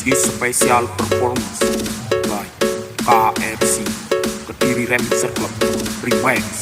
This special performance by KFC Kediri Remixer Club Remix.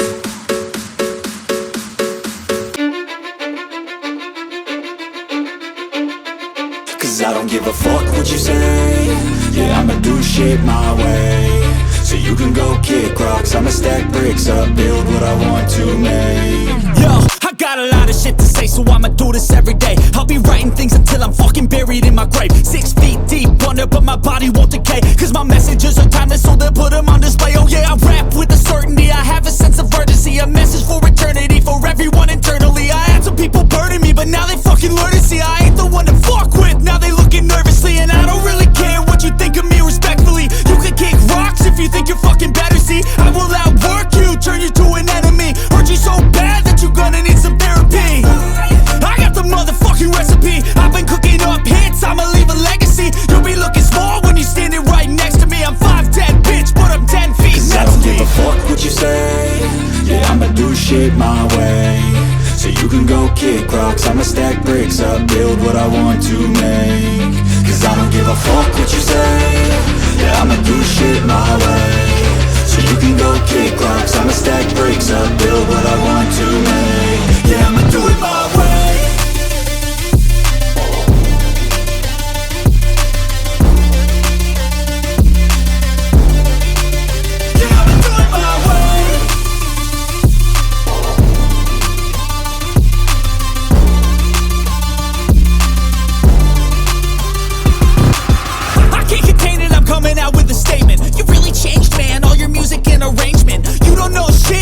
Cause I don't give a fuck what you say. Yeah, I'ma do shit my way. So you can go kick rocks, I'ma stack bricks up, build what I want to make. Yo, I got a lot of shit to say, so I'ma do this every day. I'll be writing things until I'm fucking buried in my grave. 6 feet deep under, but my body won't decay. Cause my messages are timeless, so they'll put them on display. Oh yeah, I rap with a certainty, I have a sense of urgency. A message for eternity, for everyone internally. I had some people burning me, but now they fucking learn to see I ain't the one to fuck with, now they looking nervously. And I don't really care what you think of me, respectfully. You can kick rocks if you think you're fucking better, see. I will outwork you, turn you to an enemy. Hurt you so bad that you're gonna need some therapy. I got the motherfucking recipe, I've been cooking up hits, I'ma leave a legacy. You'll be looking small when you're standing right next to me. I'm 5'10", bitch, but I'm 10 feet. Cause I don't give a fuck what you say. Yeah, I'ma do shit my way. So you can go kick rocks, I'ma stack bricks up, build what I want to make. Cause I don't give a fuck what you say. Yeah, I'ma do shit my way. So you can go kick rocks, I'ma stack bricks up, build what I want to make. Yeah, I'ma do it my way.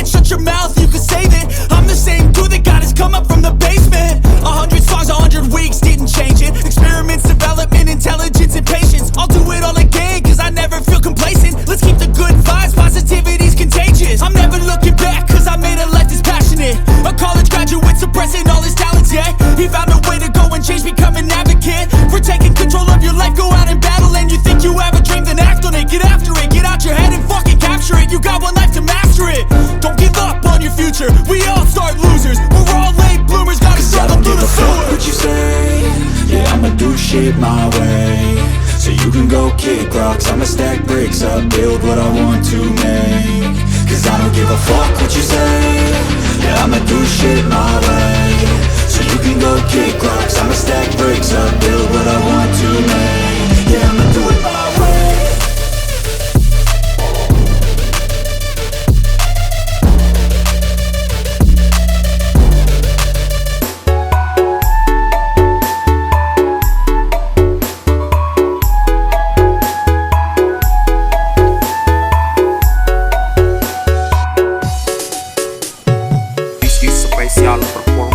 Shut your mouth, you can save it. I'm the same dude that got his come up from the basement. 100 songs, 100 weeks, didn't change it. Experiments, development, intelligence, and patience. I'll do it all again, cause I never feel complacent. Let's keep the good vibes, positivity's contagious. I'm never looking back, cause I made a life that's passionate. A college graduate suppressing all his talents, yeah. He found a way to go and change, become an advocate for taking control of your life, go out and battle. And you think you have a dream, then act on it. Get after it, get out your head and fucking capture it. You got one life to master it. Don't give up on your future, we all start losers. We're all late bloomers, gotta struggle through the sewer. What you say? Yeah, I'ma do shit my way. So you can go kick rocks, I'ma stack bricks up, build what I want to make. Cause I don't give a fuck what you say. Yeah, I'ma do shit my way. So you can go kick rocks, I'ma stack bricks up, build what I want to make. Yeah, I'ma do it my way. This is special performance